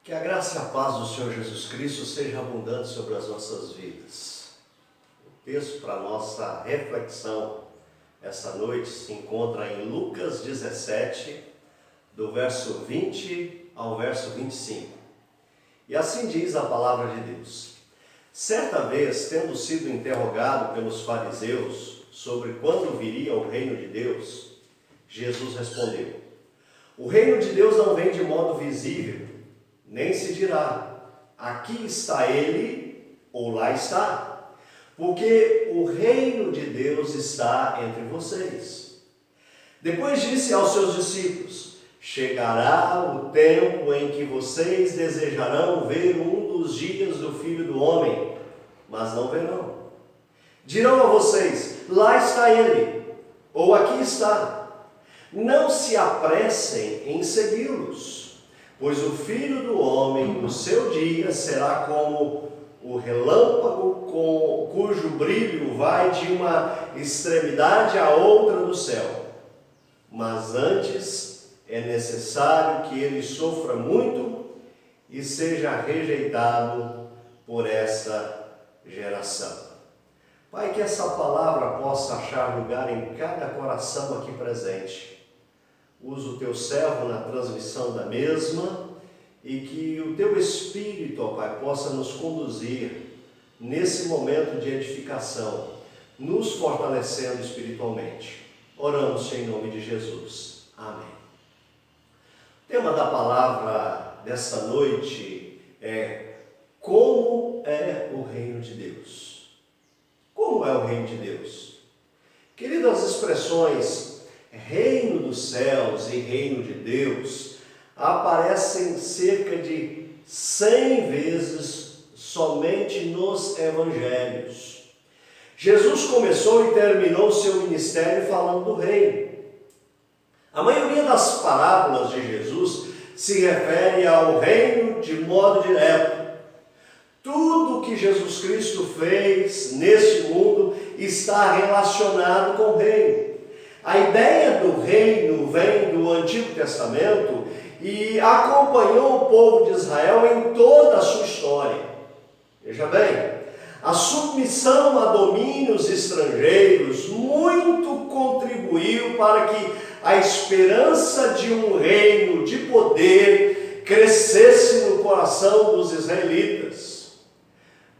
Que a graça e a paz do Senhor Jesus Cristo seja abundante sobre as nossas vidas. O texto para a nossa reflexão essa noite se encontra em Lucas 17, do verso 20 ao verso 25. E assim diz a palavra de Deus. Certa vez, tendo sido interrogado pelos fariseus sobre quando viria o reino de Deus, Jesus respondeu: o reino de Deus não vem de modo visível, nem se dirá, aqui está ele, ou lá está, porque o reino de Deus está entre vocês. Depois disse aos seus discípulos: chegará o tempo em que vocês desejarão ver um dos dias do Filho do Homem, mas não verão. Dirão a vocês: lá está ele, ou aqui está. Não se apressem em segui-los, pois o Filho do Homem, no seu dia, será como o relâmpago cujo brilho vai de uma extremidade à outra do céu. Mas antes é necessário que ele sofra muito e seja rejeitado por essa geração. Pai, que essa palavra possa achar lugar em cada coração aqui presente. Usa o teu servo na transmissão da mesma e que o teu Espírito, ó Pai, possa nos conduzir nesse momento de edificação, nos fortalecendo espiritualmente. Oramos em nome de Jesus. Amém. O tema da palavra desta noite é: como é o reino de Deus? Como é o reino de Deus? Queridas, as expressões reino dos céus e reino de Deus aparecem cerca de 100 vezes somente nos evangelhos. Jesus começou e terminou seu ministério falando do reino. A maioria das parábolas de Jesus se refere ao reino de modo direto. Tudo que Jesus Cristo fez neste mundo está relacionado com o reino. A ideia do reino vem do Antigo Testamento e acompanhou o povo de Israel em toda a sua história. Veja bem, a submissão a domínios estrangeiros muito contribuiu para que a esperança de um reino de poder crescesse no coração dos israelitas.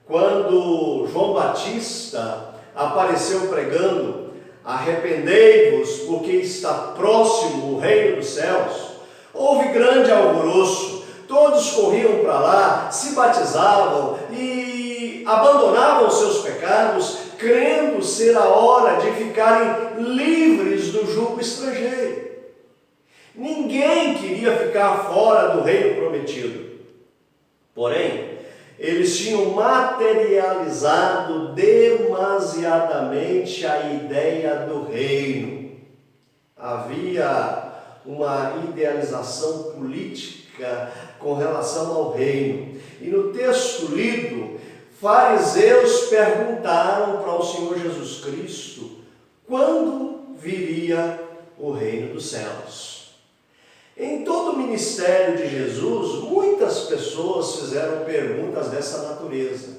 Quando João Batista apareceu pregando: arrependei-vos, porque está próximo o reino dos céus, houve grande alvoroço, todos corriam para lá, se batizavam e abandonavam seus pecados, crendo ser a hora de ficarem livres do jugo estrangeiro. Ninguém queria ficar fora do reino prometido. Porém, eles tinham materializado demasiadamente a ideia do reino. Havia uma idealização política com relação ao reino. E no texto lido, fariseus perguntaram para o Senhor Jesus Cristo quando viria o reino dos céus. Em todo o ministério de Jesus, muitas pessoas fizeram perguntas dessa natureza.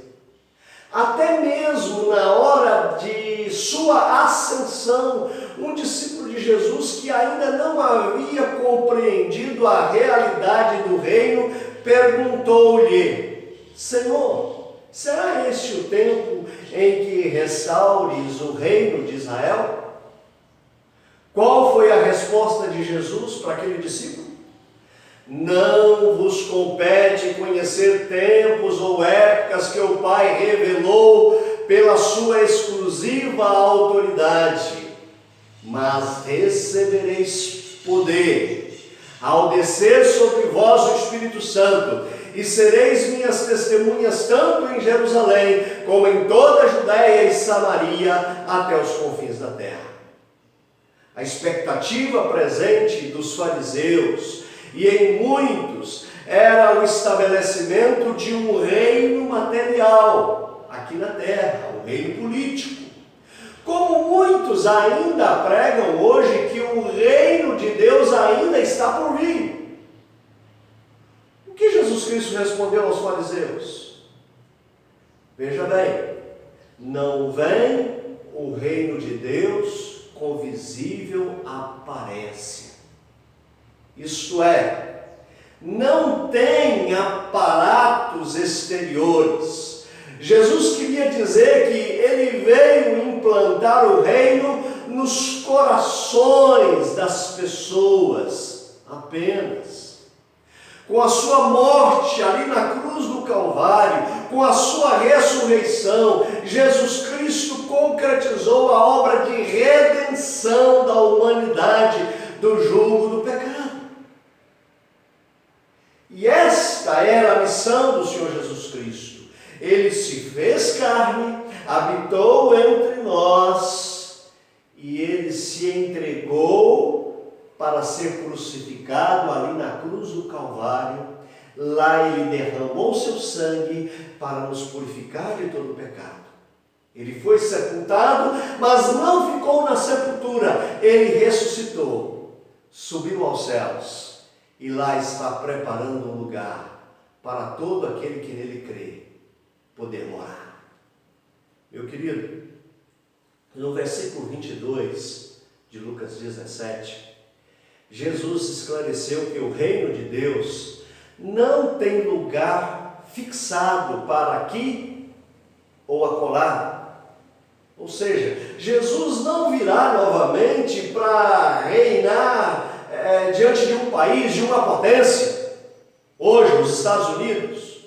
Até mesmo na hora de sua ascensão, um discípulo de Jesus que ainda não havia compreendido a realidade do reino, perguntou-lhe: Senhor, será este o tempo em que restaures o reino de Israel? Qual foi a resposta de Jesus para aquele discípulo? Não vos compete conhecer tempos ou épocas que o Pai revelou pela sua exclusiva autoridade, mas recebereis poder ao descer sobre vós o Espírito Santo, e sereis minhas testemunhas tanto em Jerusalém como em toda a Judéia e Samaria até os confins da terra. A expectativa presente dos fariseus e em muitos era o estabelecimento de um reino material aqui na terra, um reino político. Como muitos ainda pregam hoje que o reino de Deus ainda está por vir. O que Jesus Jesus Cristo respondeu aos fariseus? Veja bem, não vem o reino de Deus com visível aparência. Isto é, não tem aparatos exteriores. Jesus queria dizer que ele veio implantar o reino nos corações das pessoas apenas. Com a sua morte ali na cruz do Calvário, com a sua ressurreição, Jesus Cristo concretizou a obra de redenção da humanidade do jugo do pecado. E esta era a missão do Senhor Jesus Cristo. Ele se fez carne, habitou entre nós e ele se entregou para ser crucificado ali na cruz do Calvário. Lá ele derramou seu sangue para nos purificar de todo o pecado. Ele foi sepultado, mas não ficou na sepultura. Ele ressuscitou, subiu aos céus e lá está preparando um lugar para todo aquele que nele crê poder morar. Meu querido, no versículo 22 de Lucas 17, Jesus esclareceu que o reino de Deus não tem lugar fixado para aqui ou acolá. Ou seja, Jesus não virá novamente para reinar diante de um país, de uma potência, hoje os Estados Unidos.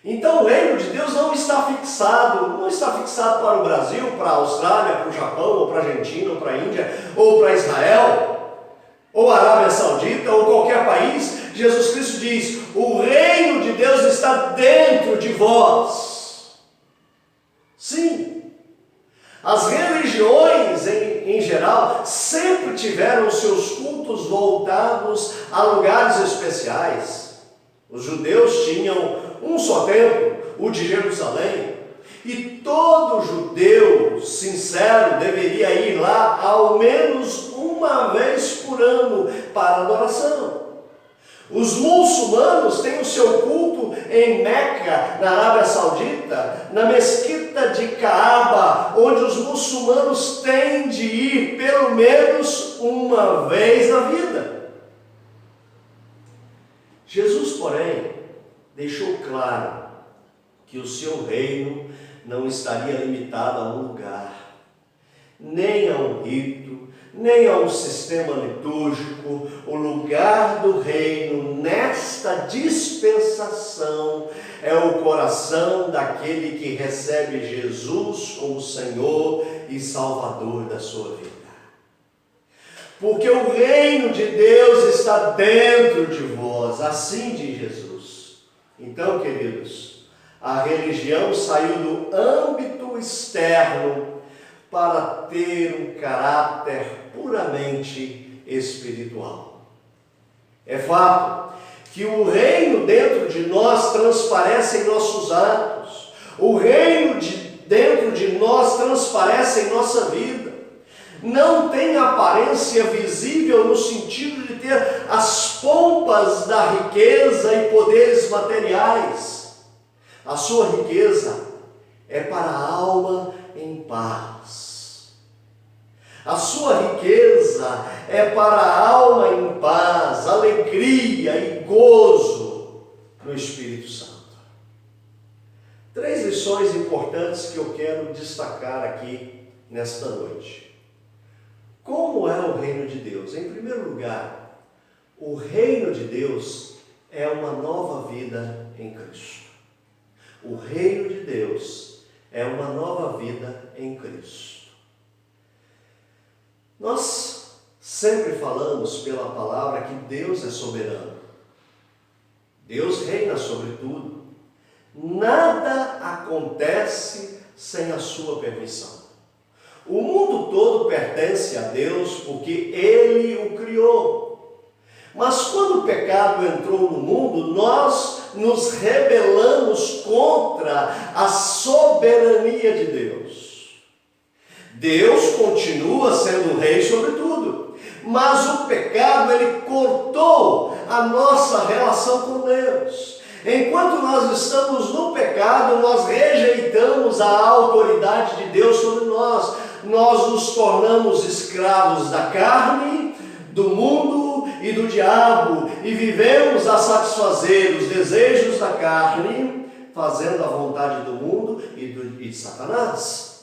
Então o reino de Deus não está fixado para o Brasil, para a Austrália, para o Japão, ou para a Argentina, ou para a Índia, ou para Israel, ou a Arábia Saudita, ou qualquer país. Jesus Cristo diz: o reino de Deus está dentro de vós. Sim, as religiões em geral sempre tiveram seus cultos voltados a lugares especiais. Os judeus tinham um só templo, o de Jerusalém, e todo judeu sincero deveria ir lá ao menos uma vez por ano para adoração. Os muçulmanos têm o seu culto em Meca, na Arábia Saudita, na mesquita de Kaaba, onde os muçulmanos têm de ir pelo menos uma vez na vida. Jesus, porém, deixou claro que o seu reino não estaria limitado a um lugar, nem a um rito, nem a um sistema litúrgico. O lugar do reino nesta dispensação é o coração daquele que recebe Jesus como Senhor e Salvador da sua vida. Porque o reino de Deus está dentro de vós, assim diz Jesus. Então, queridos, a religião saiu do âmbito externo para ter um caráter puramente espiritual. É fato que o reino dentro de nós transparece em nossos atos. O reino dentro de nós transparece em nossa vida. Não tem aparência visível no sentido de ter as pompas da riqueza e poderes materiais. A sua riqueza é para a alma em paz. A sua riqueza é para a alma em paz, alegria e gozo no Espírito Santo. 3 lições importantes que eu quero destacar aqui nesta noite. Como é o reino de Deus? Em primeiro lugar, o reino de Deus é uma nova vida em Cristo. O reino de Deus é uma nova vida em Cristo. Nós sempre falamos pela palavra que Deus é soberano. Deus reina sobre tudo. Nada acontece sem a sua permissão. O mundo todo pertence a Deus porque Ele o criou. Mas quando o pecado entrou no mundo, nós nos rebelamos contra a soberania de Deus. Deus continua sendo rei sobre tudo, mas o pecado, ele cortou a nossa relação com Deus. Enquanto nós estamos no pecado, nós rejeitamos a autoridade de Deus sobre nós. Nós nos tornamos escravos da carne, do mundo e do diabo, e vivemos a satisfazer os desejos da carne, fazendo a vontade do mundo e de Satanás.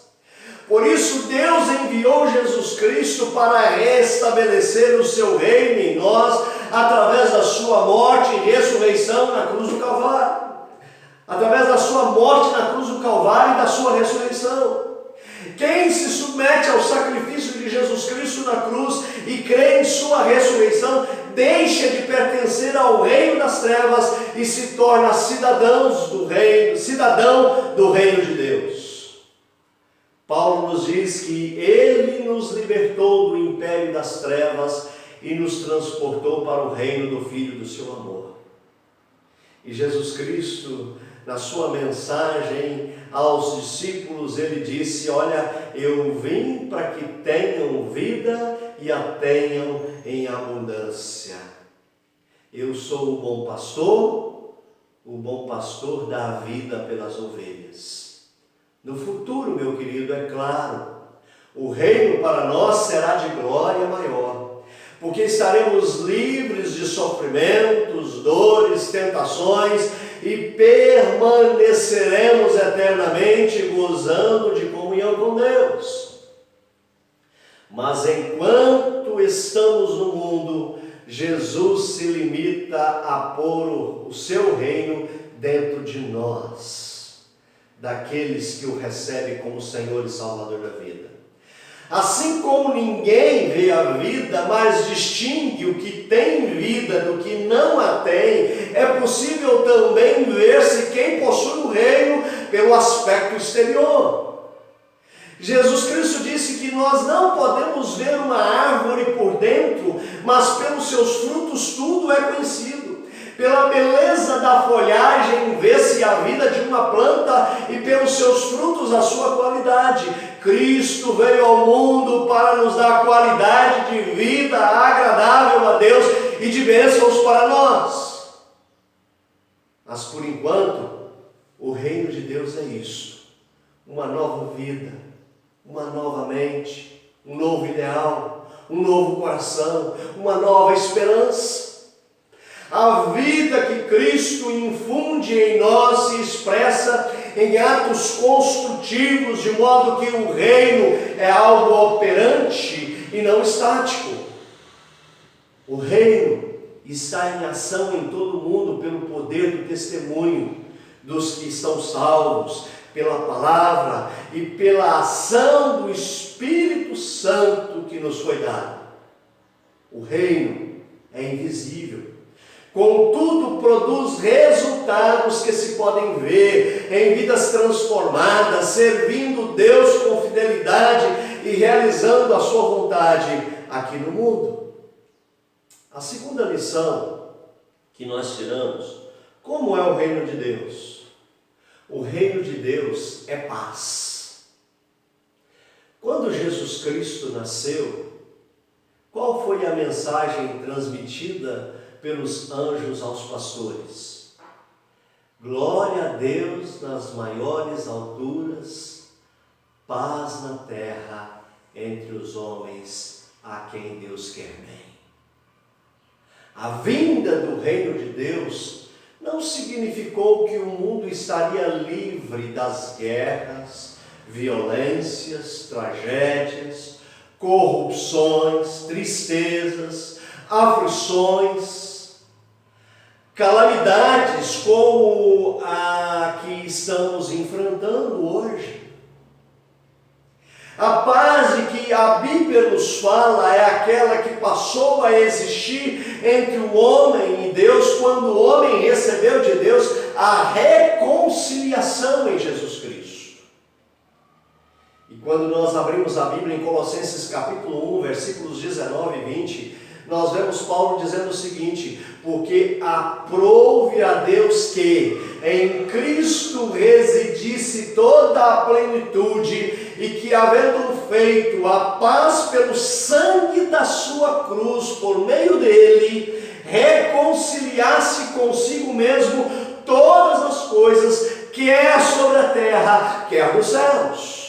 Por isso Deus enviou Jesus Cristo para restabelecer o seu reino em nós, através da sua morte e ressurreição na cruz do Calvário. Através da sua morte na cruz do Calvário e da sua ressurreição. Quem se submete ao sacrifício de Jesus Cristo na cruz e crê em sua ressurreição, deixa de pertencer ao reino das trevas e se torna cidadão do reino de Deus. Paulo nos diz que Ele nos libertou do império das trevas e nos transportou para o reino do Filho do seu amor. E Jesus Cristo, na sua mensagem aos discípulos, ele disse: olha, eu vim para que tenham vida e a tenham em abundância. Eu sou o bom pastor dá a vida pelas ovelhas. No futuro, meu querido, é claro, o reino para nós será de glória maior, porque estaremos livres de sofrimentos, dores, tentações e permaneceremos eternamente gozando de comunhão com Deus. Mas enquanto estamos no mundo, Jesus se limita a pôr o seu reino dentro de nós, daqueles que o recebem como Senhor e Salvador da vida. Assim como ninguém vê a vida, mas distingue o que tem vida do que não a tem, é possível também ver-se quem possui o reino pelo aspecto exterior. Jesus Cristo disse que nós não podemos ver uma árvore por dentro, mas pelos seus frutos tudo é conhecido. Pela beleza da folhagem vê-se a vida de uma planta e pelos seus frutos a sua qualidade. Cristo veio ao mundo para nos dar qualidade de vida agradável a Deus e de bênçãos para nós. Mas por enquanto, o reino de Deus é isso: uma nova vida, uma nova mente, um novo ideal, um novo coração, uma nova esperança. A vida que Cristo infunde em nós se expressa em atos construtivos, de modo que o reino é algo operante e não estático. O reino está em ação em todo o mundo pelo poder do testemunho dos que estão salvos, pela palavra e pela ação do Espírito Santo que nos foi dado. O reino é invisível, contudo produz resultados que se podem ver em vidas transformadas, servindo Deus com fidelidade e realizando a sua vontade aqui no mundo. A segunda lição que nós tiramos: como é o reino de Deus? O reino de Deus é paz. Quando Jesus Cristo nasceu, qual foi a mensagem transmitida pelos anjos aos pastores? Glória a Deus nas maiores alturas, paz na terra entre os homens a quem Deus quer bem. A vinda do reino de Deus não significou que o mundo estaria livre das guerras, violências, tragédias, corrupções, tristezas, aflições, calamidades como a que estamos enfrentando hoje. A paz de que a Bíblia nos fala é aquela que passou a existir entre o homem e Deus, quando o homem recebeu de Deus a reconciliação em Jesus Cristo. E quando nós abrimos a Bíblia em Colossenses capítulo 1, versículos 19 e 20, nós vemos Paulo dizendo o seguinte: porque aprouve a Deus que em Cristo residisse toda a plenitude, e que, havendo feito a paz pelo sangue da sua cruz, por meio dele, reconciliasse consigo mesmo todas as coisas, quer sobre a terra, quer nos céus.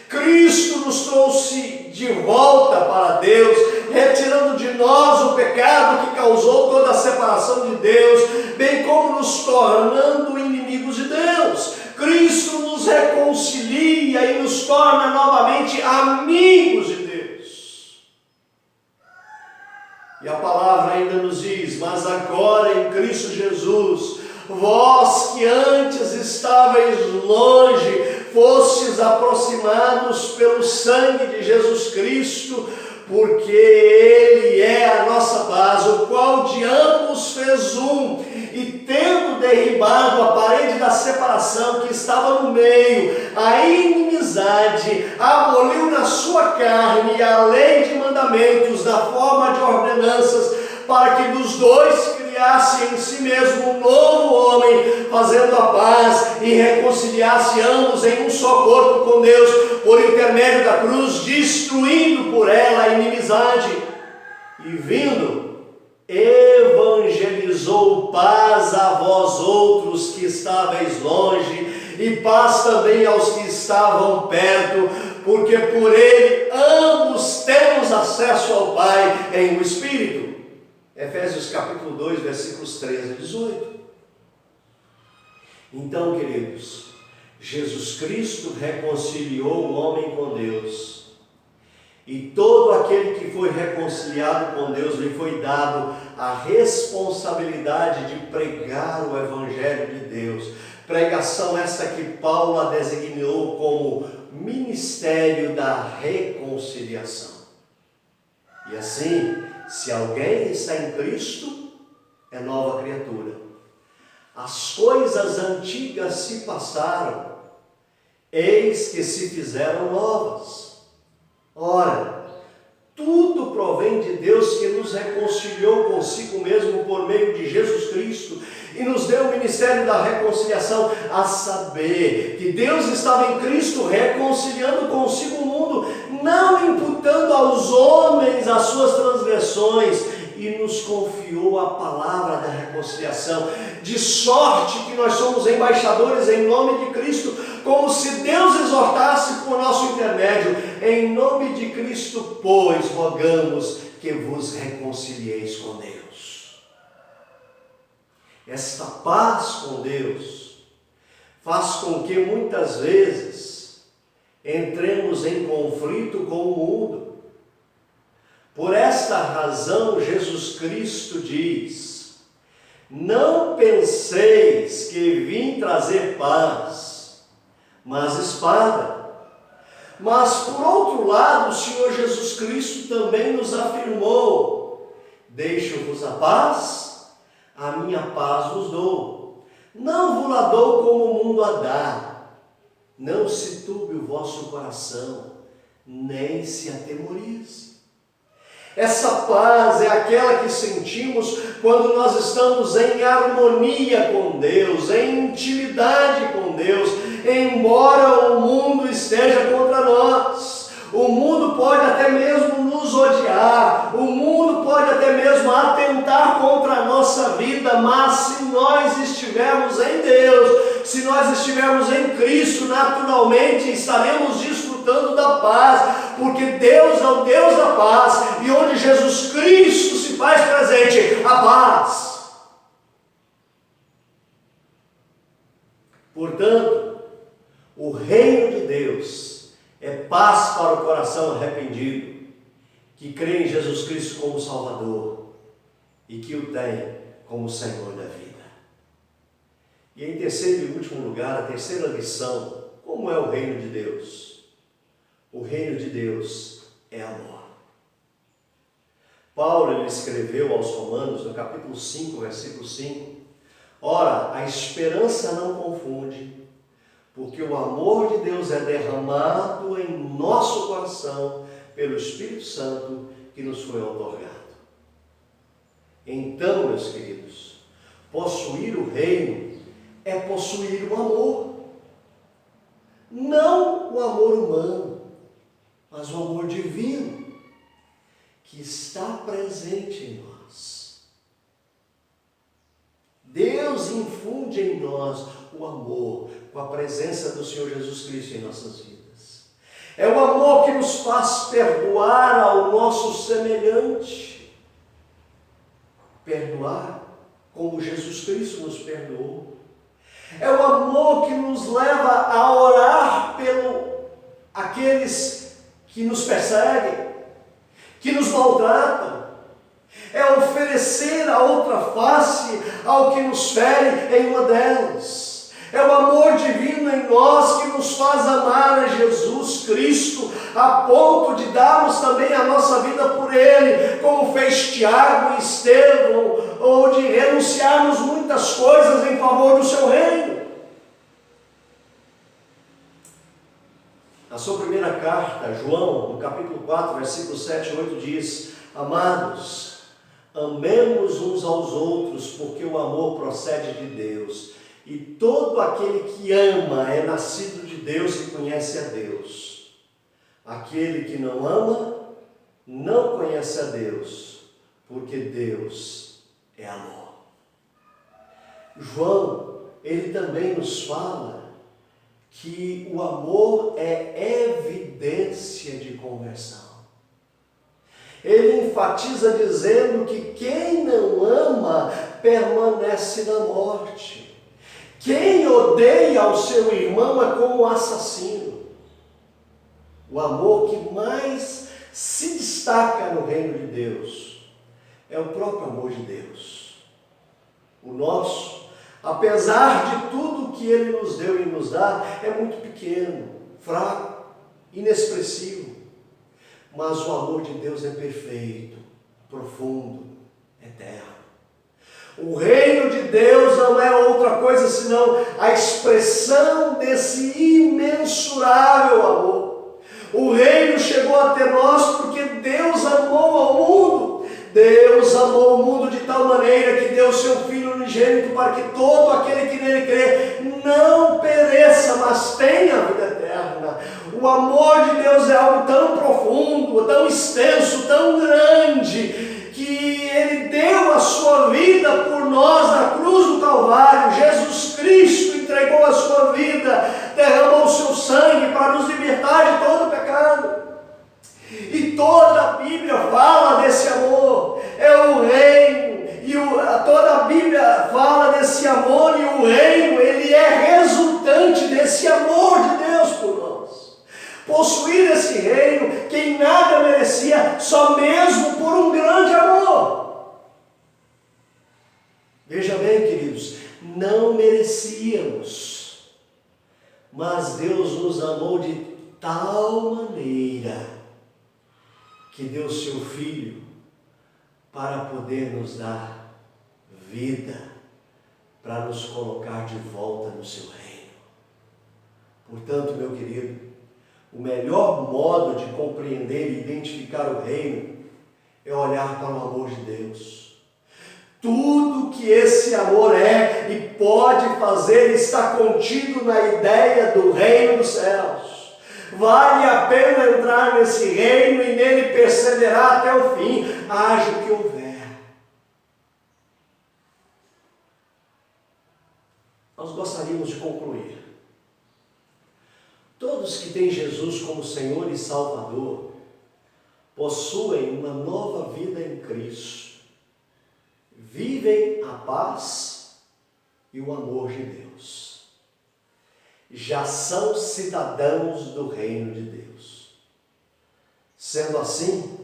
Cristo nos trouxe de volta para Deus, retirando de nós o pecado que causou toda a separação de Deus, bem como nos tornando inimigos de Deus. Cristo nos reconcilia e nos torna novamente amigos de Deus. E a palavra ainda nos diz: mas agora em Cristo Jesus, vós que antes estáveis longe, fostes aproximados pelo sangue de Jesus Cristo, porque Ele é a nossa paz, o qual de ambos fez um, e tendo derribado a parede da separação que estava no meio, a inimizade, aboliu na sua carne a lei de mandamentos na forma de ordenanças, para que dos dois criasse em si mesmo um novo homem, fazendo a paz e reconciliasse ambos em um só corpo com Deus, por intermédio da cruz, destruindo por ela a inimizade. E vindo, evangelizou paz a vós outros que estáveis longe, e paz também aos que estavam perto, porque por ele ambos temos acesso ao Pai em um Espírito. Efésios capítulo 2, versículos 13 a 18. Então, queridos, Jesus Cristo reconciliou o homem com Deus, e todo aquele que foi reconciliado com Deus lhe foi dado a responsabilidade de pregar o Evangelho de Deus. Pregação essa que Paulo a designou como ministério da reconciliação. E assim, se alguém está em Cristo, é nova criatura. As coisas antigas se passaram, eis que se fizeram novas. Ora, tudo provém de Deus, que nos reconciliou consigo mesmo por meio de Jesus Cristo e nos deu o ministério da reconciliação, a saber, que Deus estava em Cristo reconciliando consigo o mundo, não imputando aos homens as suas transgressões, e nos confiou a palavra da reconciliação, de sorte que nós somos embaixadores em nome de Cristo, como se Deus exortasse por nosso intermédio. Em nome de Cristo, pois, rogamos que vos reconcilieis com Deus. Esta paz com Deus faz com que muitas vezes entremos em conflito com o mundo. Por esta razão, Jesus Cristo diz: não penseis que vim trazer paz, mas espada. Mas, por outro lado, o Senhor Jesus Cristo também nos afirmou: deixo-vos a paz, a minha paz vos dou. Não vos la dou como o mundo a dá. Não se turbe o vosso coração, nem se atemorize. Essa paz é aquela que sentimos quando nós estamos em harmonia com Deus, em intimidade com Deus, embora o mundo esteja contra nós. O mundo pode até mesmo nos odiar, o mundo pode até mesmo atentar contra a nossa vida, mas se nós estivermos em Deus, se nós estivermos em Cristo, naturalmente estaremos desfrutando da paz, porque Deus é o Deus da paz, e onde Jesus Cristo se faz presente, a paz. Portanto, o reino de Deus é paz para o coração arrependido, que crê em Jesus Cristo como Salvador e que o tem como Senhor da vida. E em terceiro e último lugar, a terceira lição: como é o reino de Deus? O reino de Deus é amor. Paulo ele escreveu aos Romanos, no capítulo 5, versículo 5: ora, a esperança não confunde, porque o amor de Deus é derramado em nosso coração pelo Espírito Santo que nos foi outorgado. Então, meus queridos, possuir o reino é possuir o amor. Não o amor humano, mas o amor divino, que está presente em nós. Deus infunde em nós o amor com a presença do Senhor Jesus Cristo em nossas vidas. É o amor que nos faz perdoar ao nosso semelhante. Perdoar como Jesus Cristo nos perdoou. É o amor que nos leva a orar pelo aqueles que nos perseguem, que nos maltratam. É oferecer a outra face ao que nos fere em uma delas. É o amor divino em nós que nos faz amar a Jesus Cristo, a ponto de darmos também a nossa vida por Ele, como fez Tiago e Estevão, ou de renunciarmos muitas coisas em favor do seu reino. Na sua primeira carta, João, no capítulo 4, versículos 7 e 8, diz: Amados, amemos uns aos outros, porque o amor procede de Deus. E todo aquele que ama é nascido de Deus e conhece a Deus. Aquele que não ama, não conhece a Deus, porque Deus é amor. João, ele também nos fala que o amor é evidência de conversão. Ele enfatiza dizendo que quem não ama permanece na morte. Quem odeia ao seu irmão é como um assassino. O amor que mais se destaca no reino de Deus é o próprio amor de Deus. O nosso, apesar de tudo que Ele nos deu e nos dá, é muito pequeno, fraco, inexpressivo. Mas o amor de Deus é perfeito, profundo, eterno. O reino de Deus não é outra coisa senão a expressão desse imensurável amor. O reino chegou até nós porque Deus amou ao mundo. Deus amou o mundo de tal maneira que deu seu Filho unigênito para que todo aquele que nele crê não pereça, mas tenha a vida eterna. O amor de Deus é algo tão profundo, tão extenso, tão grande, que Ele deu a sua vida por nós na cruz do Calvário. Jesus Cristo entregou a sua vida, derramou o seu sangue para nos libertar de todo o pecado. E toda a Bíblia fala desse amor, é o reino, e toda a Bíblia fala desse amor, e o reino, ele é resultante desse amor de Deus por nós. Possuir esse reino, quem nada merecia, só mesmo por um grande amor. Veja bem, queridos, não merecíamos, mas Deus nos amou de tal maneira que deu seu Filho para poder nos dar vida, para nos colocar de volta no seu reino. Portanto, meu querido, o melhor modo de compreender e identificar o reino é olhar para o amor de Deus. Tudo que esse amor é e pode fazer está contido na ideia do reino dos céus. Vale a pena entrar nesse reino e nele perseverar até o fim, haja o que houver. Nós gostaríamos de concluir. Todos que têm Jesus como Senhor e Salvador possuem uma nova vida em Cristo. Vivem a paz e o amor de Deus. Já são cidadãos do reino de Deus. Sendo assim,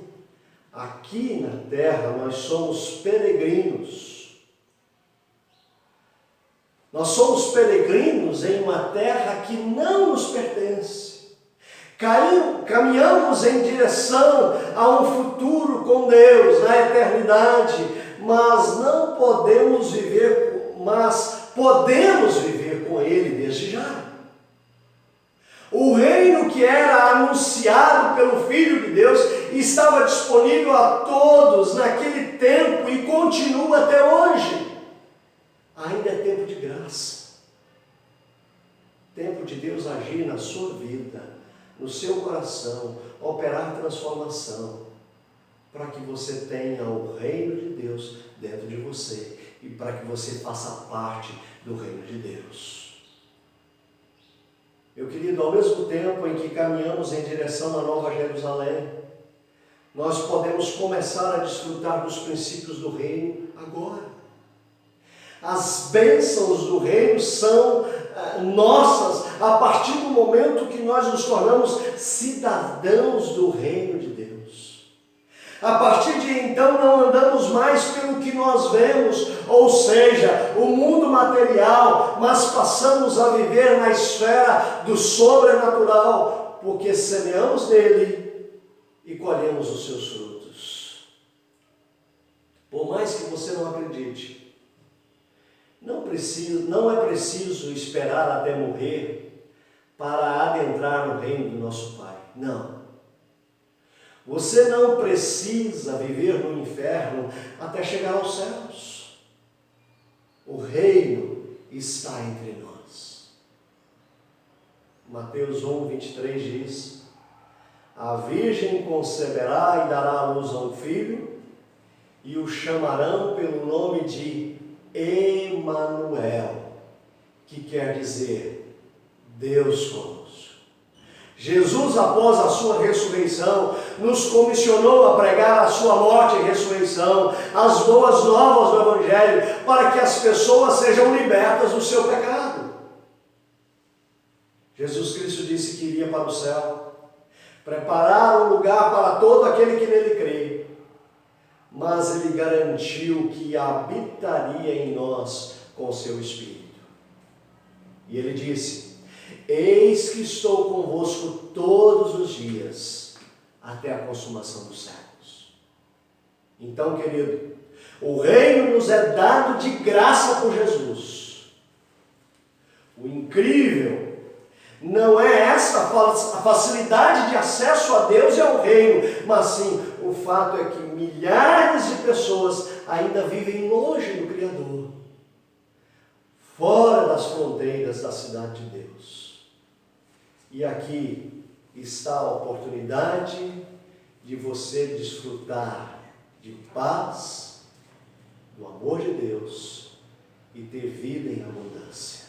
aqui na terra nós somos peregrinos. Nós somos peregrinos em uma terra que não nos pertence. Caminhamos em direção a um futuro com Deus na eternidade, mas não podemos viver, mas podemos viver com Ele desde já. O reino que era anunciado pelo Filho de Deus estava disponível a todos naquele tempo e continua até hoje. Ainda é tempo de graça. Tempo de Deus agir na sua vida, no seu coração, operar transformação, para que você tenha o reino de Deus dentro de você e para que você faça parte do reino de Deus. Meu querido, ao mesmo tempo em que caminhamos em direção à Nova Jerusalém, nós podemos começar a desfrutar dos princípios do reino agora. As bênçãos do reino são nossas a partir do momento que nós nos tornamos cidadãos do reino de Deus. A partir de então não andamos mais pelo que nós vemos, ou seja, o mundo material, mas passamos a viver na esfera do sobrenatural, porque semeamos nele e colhemos os seus frutos. Por mais que você não acredite, não é preciso esperar até morrer para adentrar no reino do nosso Pai. Não. Você não precisa viver no inferno até chegar aos céus. O reino está entre nós. Mateus 1, 23 diz: a virgem conceberá e dará à luz a um filho, e o chamarão pelo nome de Emanuel, que quer dizer Deus conosco. Jesus, após a sua ressurreição, nos comissionou a pregar a sua morte e ressurreição, as boas novas do Evangelho, para que as pessoas sejam libertas do seu pecado. Jesus Cristo disse que iria para o céu, preparar um lugar para todo aquele que nele crê, mas ele garantiu que habitaria em nós com o seu Espírito. E ele disse: eis que estou convosco todos os dias, até a consumação dos séculos. Então, querido, o reino nos é dado de graça por Jesus. O incrível não é essa a facilidade de acesso a Deus e ao reino, mas sim o fato é que milhares de pessoas ainda vivem longe do Criador, fora das fronteiras da cidade de Deus. E aqui está a oportunidade de você desfrutar de paz, do amor de Deus e ter vida em abundância.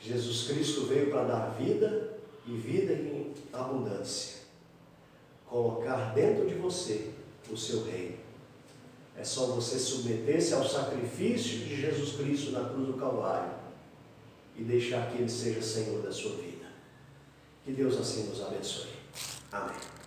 Jesus Cristo veio para dar vida e vida em abundância. Colocar dentro de você o seu reino. É só você submeter-se ao sacrifício de Jesus Cristo na cruz do Calvário e deixar que Ele seja Senhor da sua vida. Que Deus assim nos abençoe. Amém.